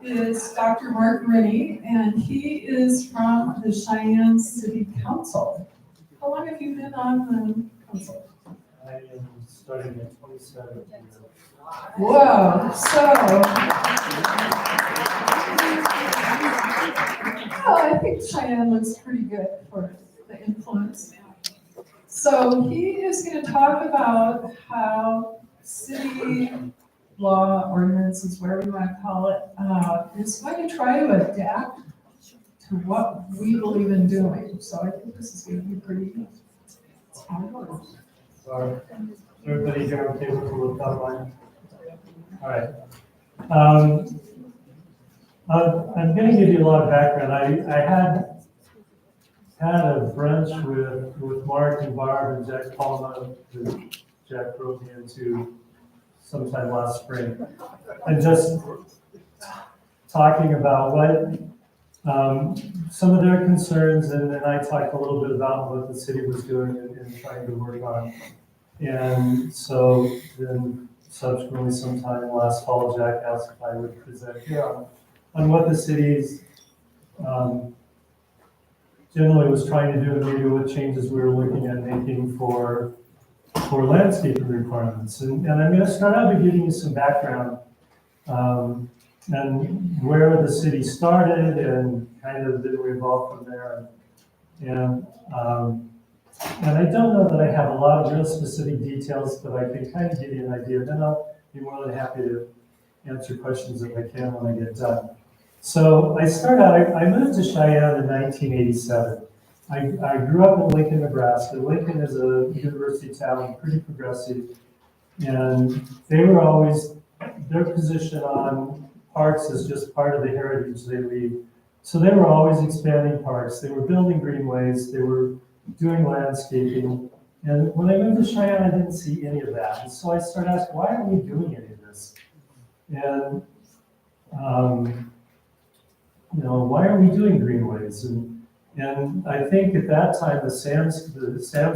is Dr. Mark Rinne, and he is from the Cheyenne City Council. How long have you been on the council? I am starting at 27 years. Whoa, so. Well, I think Cheyenne looks pretty good for the influence. So he is going to talk about how city law, ordinances, whatever you want to call it, is going to try to adapt to what we believe in doing. So I think this is going to be pretty hard. Sorry. Everybody here okay with the look online? All right. I'm going to give you a lot of background. I had a brunch with Mark and Barb and Jack Palma, who Jack brought me into sometime last spring, and just talking about what some of their concerns, and then I talked a little bit about what the city was doing and trying to work on. And so then subsequently sometime last fall, Jack asked if I would present here on what the city's generally was trying to do and maybe what changes we were looking at making for landscaping requirements. And I'm going to start out by giving you some background and where the city started and kind of did we evolve from there. And I don't know that I have a lot of real specific details, but I can kind of give you an idea. Then I'll be more than happy to answer questions if I can when I get done. So I moved to Cheyenne in 1987. I grew up in Lincoln, Nebraska. Lincoln is a university town, pretty progressive. And they were always, their position on parks is just part of the heritage they leave. So they were always expanding parks. They were building greenways. They were doing landscaping. And when I moved to Cheyenne, I didn't see any of that. And so I started asking, why aren't we doing any of this? And, why are we doing greenways? And I think at that time, the Sam's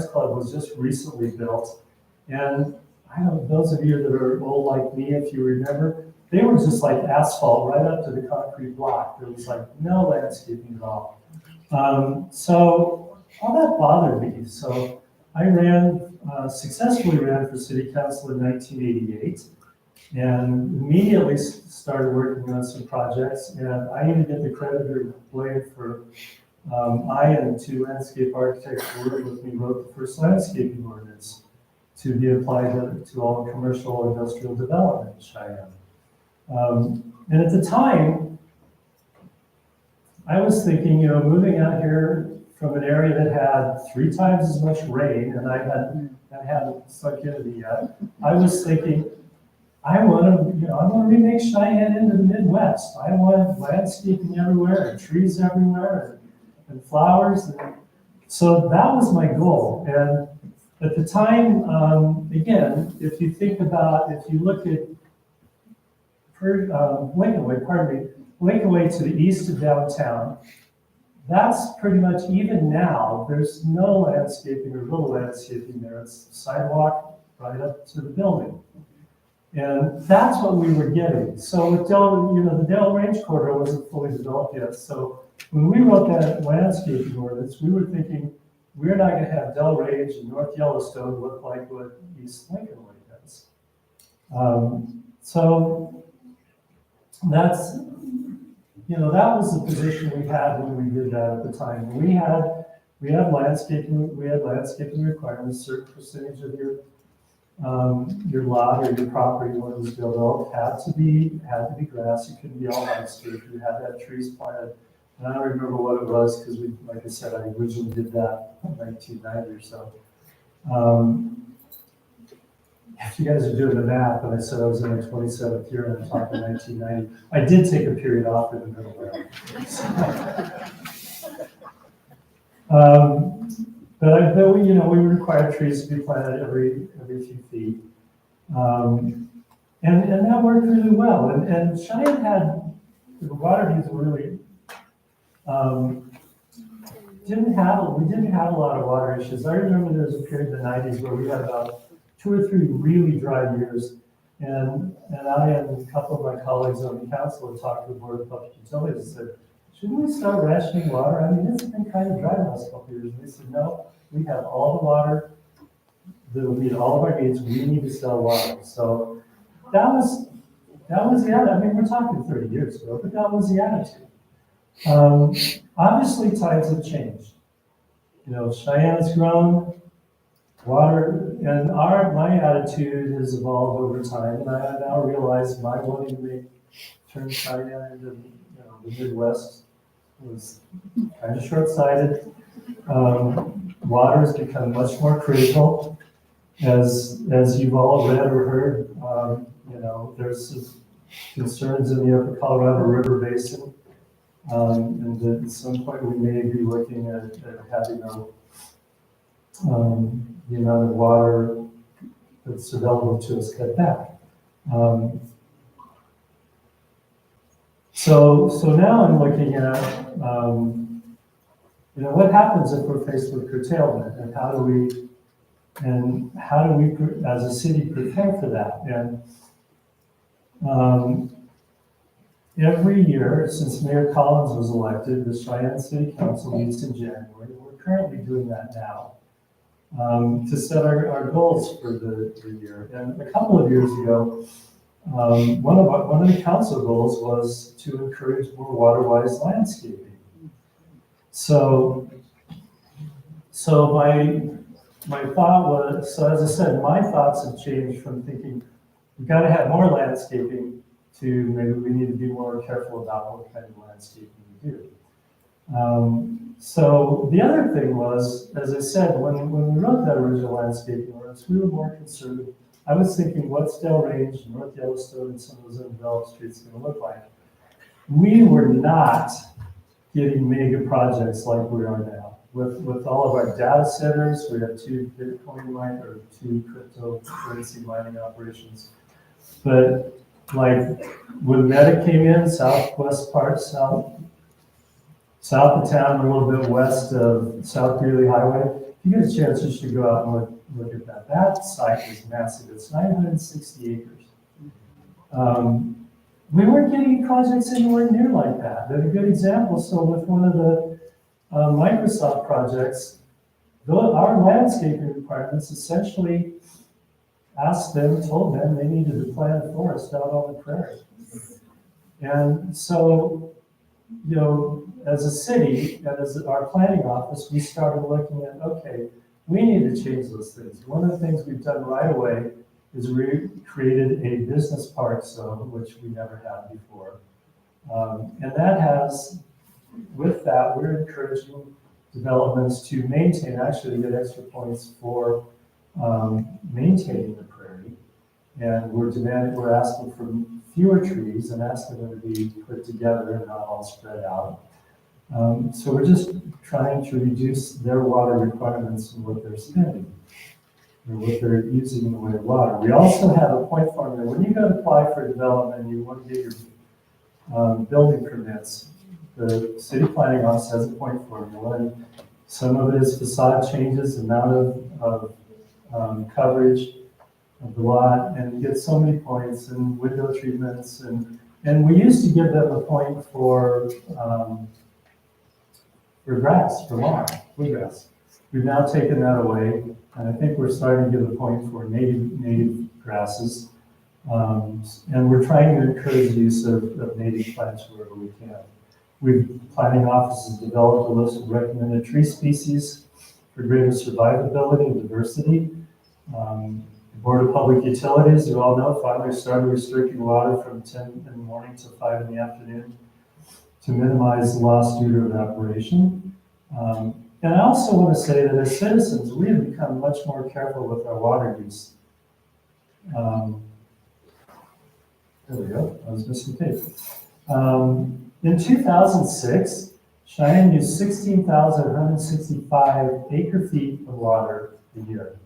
Club was just recently built. And I don't know, those of you that are old like me, if you remember, they were just like asphalt right up to the concrete block. There was like no landscaping at all. So all that bothered me. So I successfully ran for city council in 1988 and immediately started working on some projects. And I even get the credit or blame for, I and two landscape architects who worked with me wrote the first landscaping ordinance to be applied to all commercial industrial development in Cheyenne. And at the time, I was thinking, moving out here from an area that had 3 times as much rain, and I hadn't sunk into me yet. I was thinking, I want to remake Cheyenne into the Midwest. I want landscaping everywhere, and trees everywhere, and flowers. So that was my goal. And at the time, again, if you look at Lincoln Way to the east of downtown, that's pretty much, even now, there's no landscaping or little landscaping there. It's sidewalk right up to the building. And that's what we were getting. So with the Dell Range corridor wasn't fully developed yet. So when we wrote that landscaping ordinance, we were thinking, we're not going to have Dell Range and North Yellowstone look like what East Lincoln Way does. So that's, that was the position we had when we did that at the time. We had landscaping requirements. A certain percentage of your lot or your property when it was developed had to be grass. It couldn't be all landscape. You had to have trees planted. And I don't remember what it was because like I said, I originally did that in 1990 or so. If you guys are doing the math, and I said I was in my 27th year and I'm talking 1990, I did take a period off in the middle there. But we required trees to be planted every few feet. And that worked really well. And Cheyenne had, the water needs really, we didn't have a lot of water issues. I remember there was a period in the 90s where we had about 2 or 3 really dry years, And I and a couple of my colleagues on the council have talked to the Board of Public Utilities and said, shouldn't we start rationing water? I mean, it's been kind of dry the last couple of years. And they said, no, we have all the water that will meet all of our needs. We need to sell water. So that was the attitude. I mean, we're talking 30 years ago, but that was the attitude. Obviously, times have changed. You know, Cheyenne's grown, water, and my attitude has evolved over time, and I now realize my wanting to turn Cheyenne into, you know, the Midwest was kind of short-sighted. Water has become much more critical, as you've all read or heard. You know, there's concerns in the Upper Colorado River Basin, and that at some point we may be looking at having the amount of water that's available to us cut back. So now I'm looking at, you know, what happens if we're faced with curtailment, and how do we, as a city, prepare for that? And every year since Mayor Collins was elected, the Cheyenne City Council meets in January. We're currently doing that now, to set our goals for the year. And a couple of years ago, one of the council goals was to encourage more water-wise landscaping. So my thought was, so as I said, my thoughts have changed from thinking we've got to have more landscaping to maybe we need to be more careful about what kind of landscaping we do. So the other thing was, as I said, when we wrote that original landscaping ordinance, we were more concerned. I was thinking, what's Dell Range, North Yellowstone, and some of those undeveloped streets going to look like? We were not getting mega projects like we are now. With all of our data centers, we have two cryptocurrency mining operations. But like when Meta came in, southwest part, south of town, a little bit west of South Greeley Highway, if you get a chance, you should go out and look at that. That site is massive. It's 960 acres. We weren't getting projects anywhere near like that. They're a good example. So with one of the Microsoft projects, our landscaping requirements essentially told them they needed to plant a forest out on the prairie. And so, you know, as a city and as our planning office, we started looking at, okay, we need to change those things. One of the things we've done right away is we created a business park zone, which we never had before. And that has, with that, we're encouraging developments to maintain, actually get extra points for maintaining the prairie. And we're asking for fewer trees and asking them to be put together and not all spread out. So we're just trying to reduce their water requirements and what they're spending, or what they're using in the way of water. We also have a point formula. When you go to apply for development, you want to get your building permits. The city planning office has a point formula, and some of it is facade changes, amount of coverage of the lot, and you get so many points, and window treatments, and we used to give them a point for grass, for lawn, bluegrass. We've now taken that away, and I think we're starting to give a point for native grasses, and we're trying to encourage the use of native plants wherever we can. Planning office has developed a list of recommended tree species for greater survivability and diversity. The Board of Public Utilities, you all know, finally started restricting water from 10 in the morning to 5 in the afternoon to minimize the loss due to evaporation. And I also want to say that as citizens, we have become much more careful with our water use. There we go, I was missing tape. In 2006, Cheyenne used 16,165 acre feet of water a year.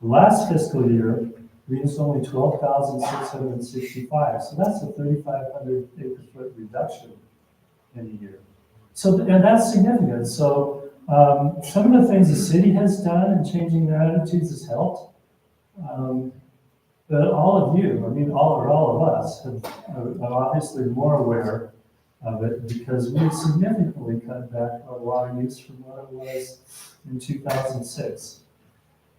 The last fiscal year, we used only 12,665. So that's a 3,500 acre foot reduction in a year. So, and that's significant. So some of the things the city has done in changing their attitudes has helped. But all of you, I mean, all of us are obviously more aware of it because we significantly cut back our water use from what it was in 2006.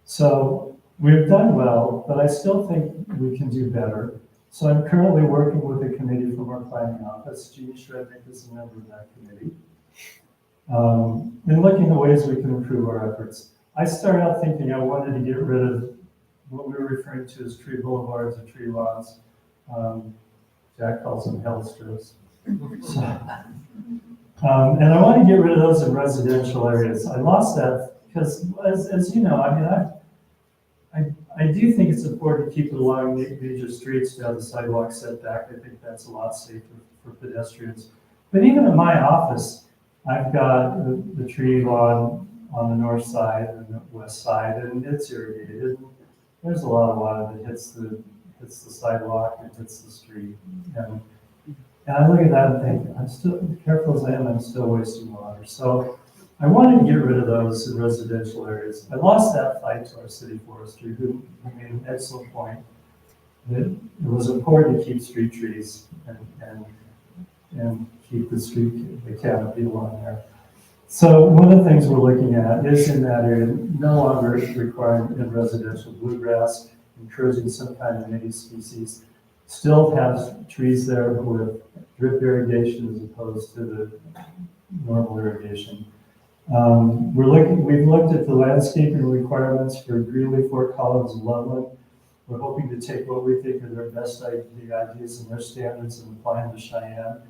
So we've done well, but I still think we can do better. So I'm currently working with a committee from our planning office. Jean Shrednick is a member of that committee. And looking at ways we can improve our efforts. I started out thinking I wanted to get rid of what we were referring to as tree boulevards or tree lawns. Jack calls them hell strips. So, and I want to get rid of those in residential areas. I lost that because, as you know, I mean, I do think it's important to keep it along major streets to have the sidewalk setback. I think that's a lot safer for pedestrians. But even in my office, I've got the tree lawn on the north side and the west side, and it's irrigated. There's a lot of water that hits the sidewalk and hits the street. And I look at that and think, I'm still, careful as I am, I'm still wasting water. So I wanted to get rid of those in residential areas. I lost that fight to our city forester, who made an excellent point that it was important to keep street trees and keep the canopy along there. So one of the things we're looking at is in that area, no longer requiring in residential bluegrass, encouraging some kind of native species. Still have trees there with drip irrigation as opposed to the normal irrigation. We've looked at the landscaping requirements for Greeley, Fort Collins, and Loveland. We're hoping to take what we think are their best ideas and their standards and apply them to Cheyenne.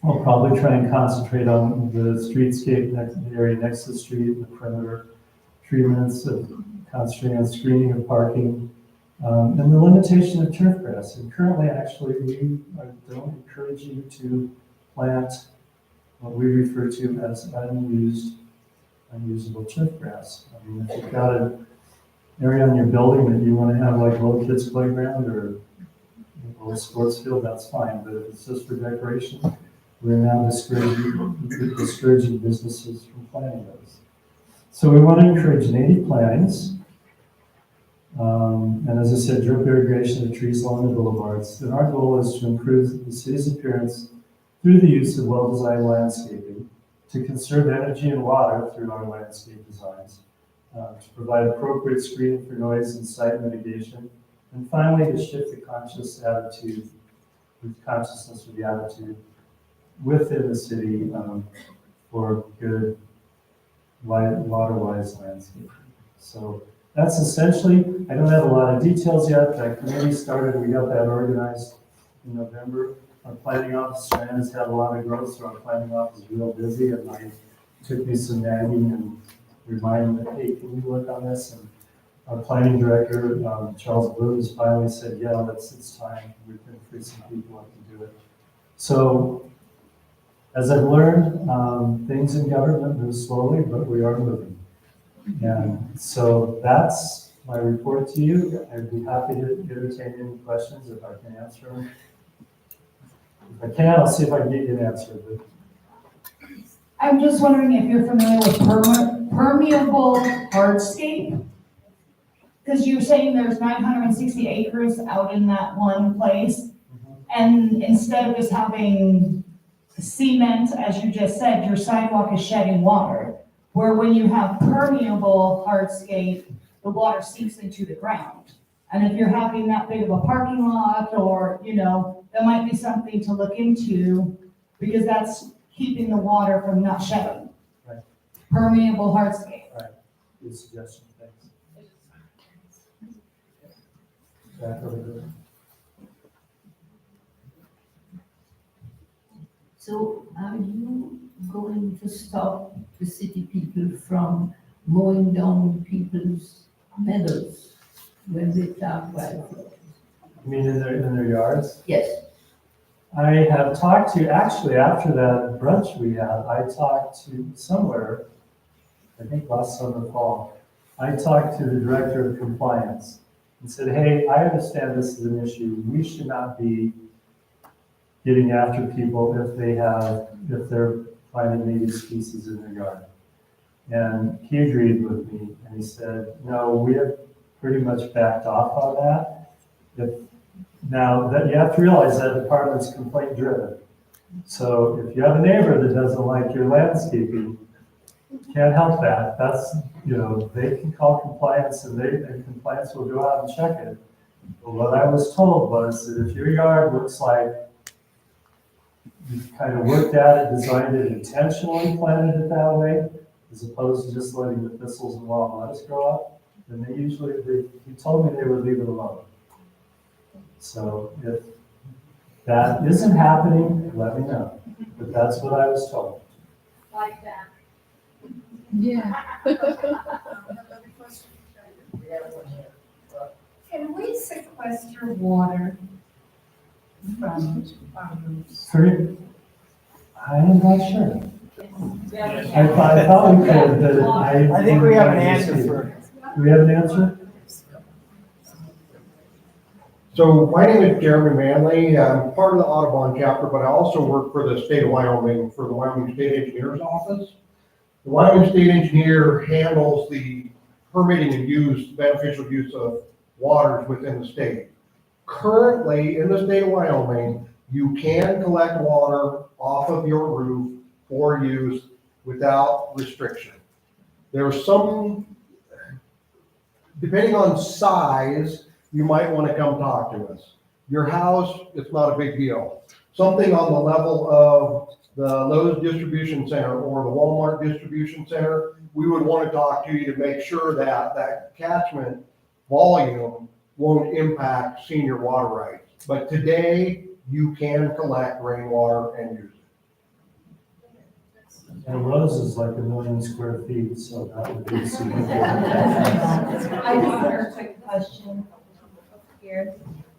We'll probably try and concentrate on the streetscape, the area next to the street, the perimeter treatments, concentrating on screening of parking, and the limitation of turf grass. And currently, actually, we don't encourage you to plant what we refer to as unusable turf grass. I mean, if you've got an area on your building that you want to have like a little kids playground or a little sports field, that's fine. But if it's just for decoration, we're now discouraging businesses from planting those. So we want to encourage native plantings. And as I said, drip irrigation of trees along the boulevards. And our goal is to improve the city's appearance through the use of well-designed landscaping, to conserve energy and water through our landscape designs, to provide appropriate screening for noise and site mitigation, and finally to shift the consciousness of the attitude within the city for good water-wise landscaping. So that's essentially, I don't have a lot of details yet. That committee started, we got that organized in November. Our planning office, Cheyenne, has had a lot of growth, so our planning office is real busy, and it took me some nagging and reminding me, hey, can you work on this? And our planning director, Charles Booth, finally said, yeah, it's time. We can free some people up to do it. So, as I've learned, things in government move slowly, but we are moving. And so that's my report to you. I'd be happy to entertain any questions if I can answer them. If I can't, I'll see if I can get you an answer. But I'm just wondering if you're familiar with permeable hardscape? Because you're saying there's 960 acres out in that one place. And instead of just having cement, as you just said, your sidewalk is shedding water. Where when you have permeable hardscape, the water seeps into the ground. And if you're having that big of a parking lot or, that might be something to look into because that's keeping the water from not shedding. Right. Permeable hardscape. Right. Good suggestion. Thanks. Back over there. So are you going to stop the city people from mowing down people's meadows when they plant wildflowers? You mean in their yards? Yes. I have talked to, actually, after that brunch we had, I talked to somewhere, I think last summer, fall, I talked to the director of compliance and said, hey, I understand this is an issue. We should not be getting after people if they're finding native species in their yard. And he agreed with me, and he said, no, we have pretty much backed off on that. Now, that you have to realize that department's complaint driven. So if you have a neighbor that doesn't like your landscaping, can't help that. That's, they can call compliance and compliance will go out and check it. But what I was told was that if your yard looks like you kind of worked at it, designed it, intentionally planted it that way, as opposed to just letting the thistles and wild lettuce grow up, then he told me they would leave it alone. So if that isn't happening, let me know. But that's what I was told. Like that. Yeah. Can we sequester water from farmers? I am not sure. I thought we could, but I think we have an answer for it. Do we have an answer? So my name is Jeremy Manley. I'm part of the Audubon chapter, but I also work for the state of Wyoming for the Wyoming State Engineer's Office. The Wyoming State Engineer handles the permitting and beneficial use of waters within the state. Currently, in the state of Wyoming, you can collect water off of your roof for use without restriction. There's some, depending on size, you might want to come talk to us. Your house, it's not a big deal. Something on the level of the Lowe's distribution center or the Walmart distribution center, we would want to talk to you to make sure that that catchment volume won't impact senior water rights. But today, you can collect rainwater and use it. And Rose is like 1 million square feet, so that would be significant. I just have a quick question here.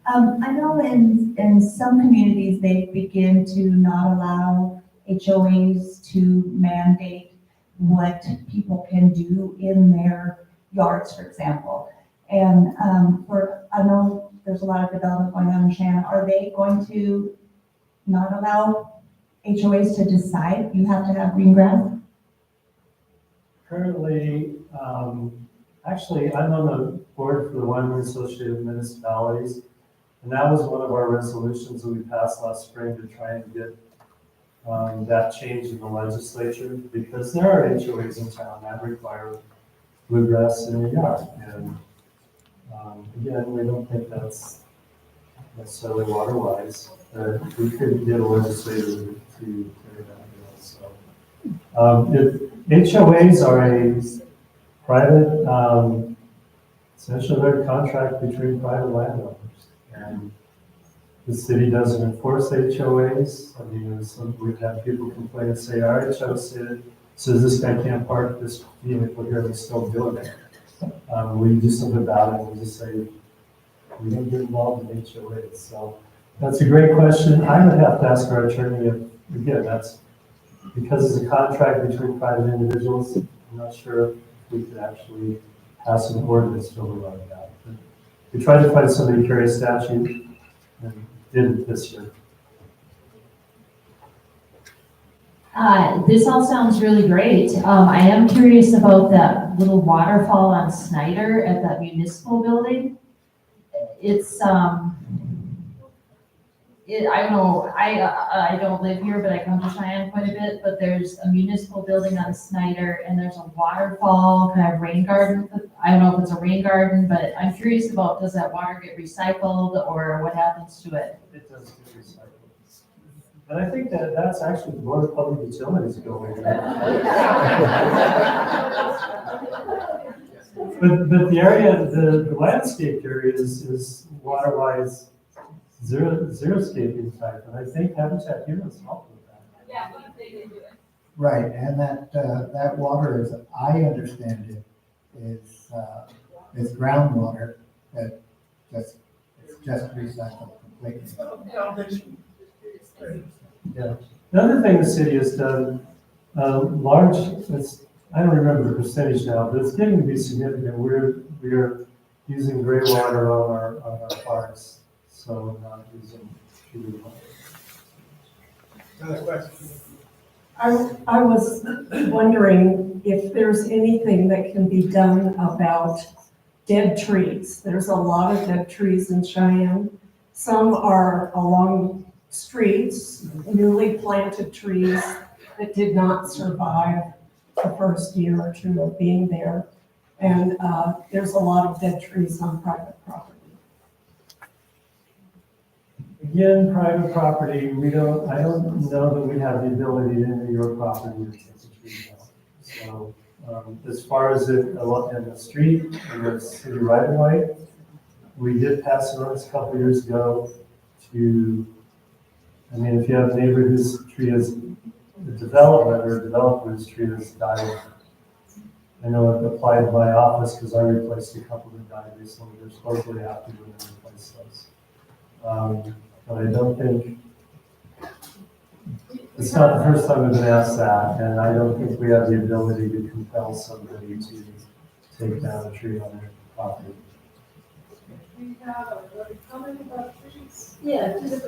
I know in some communities, they begin to not allow HOAs to mandate what people can do in their yards, for example. And I know there's a lot of development going on in Cheyenne. Are they going to not allow HOAs to decide you have to have green grass? Currently, actually, I'm on the board for the Wyoming Association of Municipalities, and that was one of our resolutions that we passed last spring to try and get that change in the legislature, because there are HOAs in town that require bluegrass in your yard. And again, we don't think that's necessarily water wise. We could get a legislator to carry that bill. So HOAs are a private, essentially they're a contract between private landowners. And the city doesn't enforce HOAs. I mean, we've had people complain and say, our HO says this guy can't park this vehicle here, and he's still doing it. We do something about it, and we just say, we don't get involved in HOAs. So that's a great question. I would have to ask our attorney if, again, that's because it's a contract between private individuals. I'm not sure if we could actually pass an ordinance to override that. But we tried to find somebody to carry a statute and did it this year. This all sounds really great. I am curious about that little waterfall on Snyder at that municipal building. It's, I don't know, I don't live here, but I come to Cheyenne quite a bit, but there's a municipal building on Snyder and there's a waterfall, kind of rain garden. I don't know if it's a rain garden, but I'm curious about, does that water get recycled or what happens to it? It does get recycled. And I think that's actually the Board of Public Utilities going there. But the area, the landscaped area is water-wise zero-scaping type, and I think Habitat Humans helped with that. Yeah, they did do it. Right, and that water, as I understand it, is groundwater that it's just recycled completely. Yeah. The other thing the city has done, I don't remember the percentage now, but it's getting to be significant. We are using gray water on our parks, so not using treated water. Another question. I was wondering if there's anything that can be done about dead trees. There's a lot of dead trees in Cheyenne. Some are along streets, newly planted trees that did not survive the first year or two of being there. And there's a lot of dead trees on private property. Again, private property, I don't know that we have the ability into your property to take the tree down. So, as far as it, in the street, in the city right of way, we did pass an ordinance a couple years ago to, I mean, if you have a neighbor whose tree is a development or a developer whose tree has died, I know it applied to my office because I replaced a couple that died recently. They're supposedly have to go and replace those. But I don't think, it's not the first time we've been asked that, and I don't think we have the ability to compel somebody to take down a tree on their property. We have a comment about trees. Yeah, just,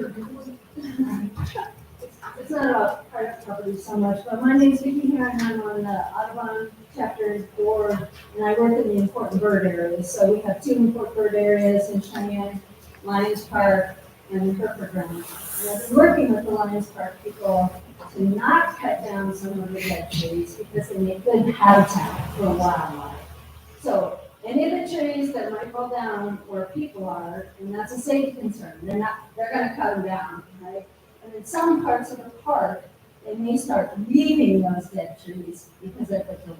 it's not about private property so much, but my name's Vicki here and I'm on the Audubon chapter board, and I work in the important bird areas. So we have 2 important bird areas in Cheyenne, Lions Park and Hereford Ground. And I've been working with the Lions Park people to not cut down some of the dead trees because they make good habitat for wildlife. So any of the trees that might fall down where people are, and that's a safety concern, they're gonna cut them down, right? And in some parts of the park, they may start leaving those dead trees because they're put to work.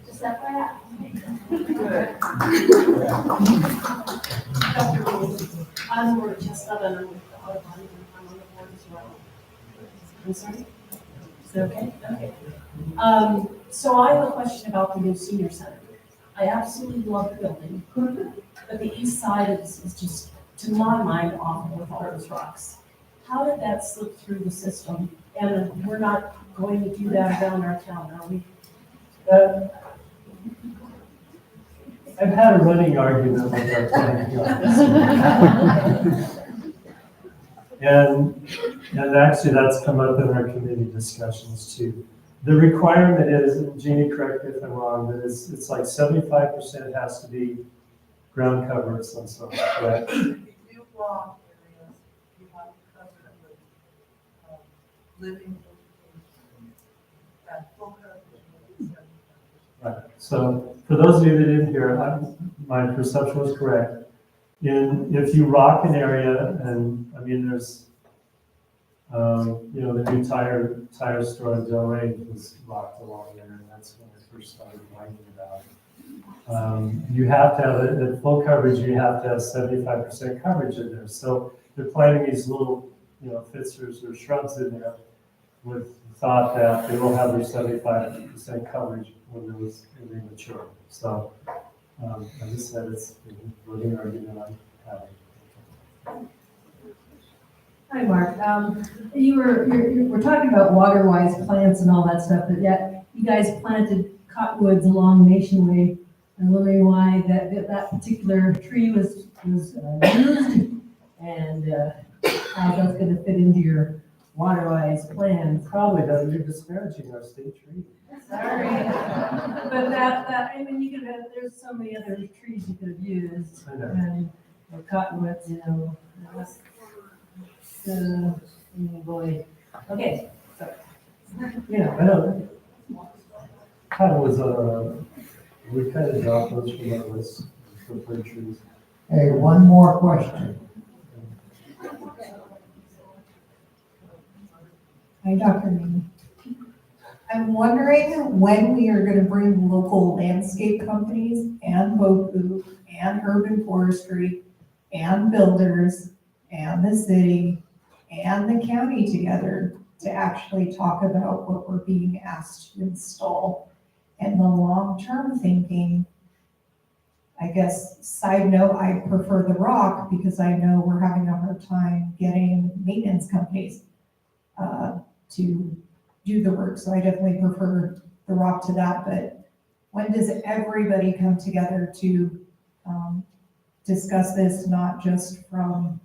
Just FYI. I'm Laura Chestnut, and I'm with the Audubon, and I'm on the board as well. I'm sorry? Is that okay? Okay. So I have a question about the new senior center. I absolutely love the building, but the east side is just, to my mind, awful with all those rocks. How did that slip through the system? And we're not going to do that around our town, are we? I've had a running argument with our planning officer. And actually that's come up in our committee discussions too. The requirement is, and Jeannie, correct me if I'm wrong, but it's like 75% has to be ground cover of some sort, correct? New block areas, you have to cover it with living vegetation. That full coverage is 75%. Right. So for those of you that didn't hear, my perception was correct. If you rock an area, and I mean, there's, the new tire store in Delray was rocked along there, and that's when I first started writing about it. You have to have it at full coverage. You have to have 75% coverage in there. So they're planting these little, fitzers or shrubs in there with the thought that they will have their 75% coverage when they mature. So, as I said, it's a living argument I'm having. Hi, Mark. We're talking about water-wise plants and all that stuff, but yet you guys planted cottonwoods along Nation Way. I'm wondering why that particular tree was used and how that's going to fit into your water-wise plan. Probably doesn't. You're disparaging our state tree. Sorry. But I mean, you could have, there's so many other trees you could have used. I know. And or cottonwoods, oh boy. Okay, so. Yeah, I know. Kind was we kind of dropped those from our list for fir trees. Hey, one more question. Hi, Dr. Rinne. I'm wondering when we are gonna bring local landscape companies and Boku and urban forestry and builders and the city and the county together to actually talk about what we're being asked to install. And the long-term thinking, I guess, side note, I prefer the rock because I know we're having a hard time getting maintenance companies to do the work. So I definitely prefer the rock to that. But when does everybody come together to discuss this, not just from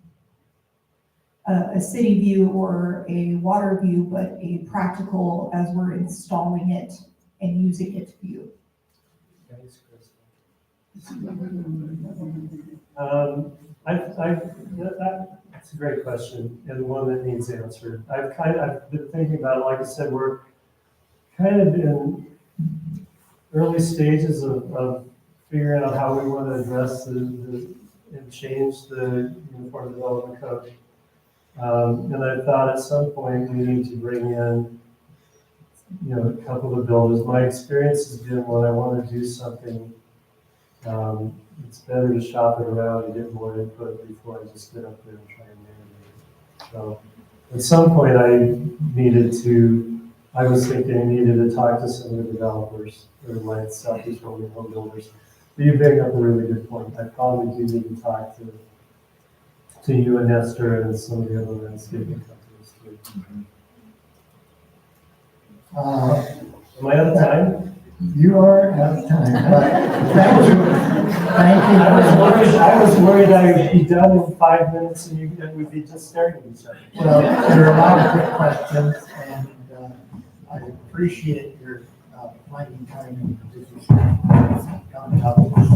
a city view or a water view, but a practical as we're installing it and using it view? Thanks, Chris. That's a great question, and one that needs answered. I've been thinking about it, like I said, we're kind of in early stages of figuring out how we want to address and change the Uniform Development Code. And I thought at some point we need to bring in, a couple of builders. My experience has been when I want to do something, it's better to shop it around and get more input before I just get up there and try and manage it. So at some point I was thinking I needed to talk to some of the developers or like Southeast Wyoming home builders. But you bring up a really good point. I probably do need to talk to you and Esther and some of the other landscaping companies too. Am I out of time? You are out of time, but thank you. Thank you. I was worried I would be done in 5 minutes and we'd be just starting each other. Well, there are a lot of good questions, and I appreciate your finding time to come talk to us.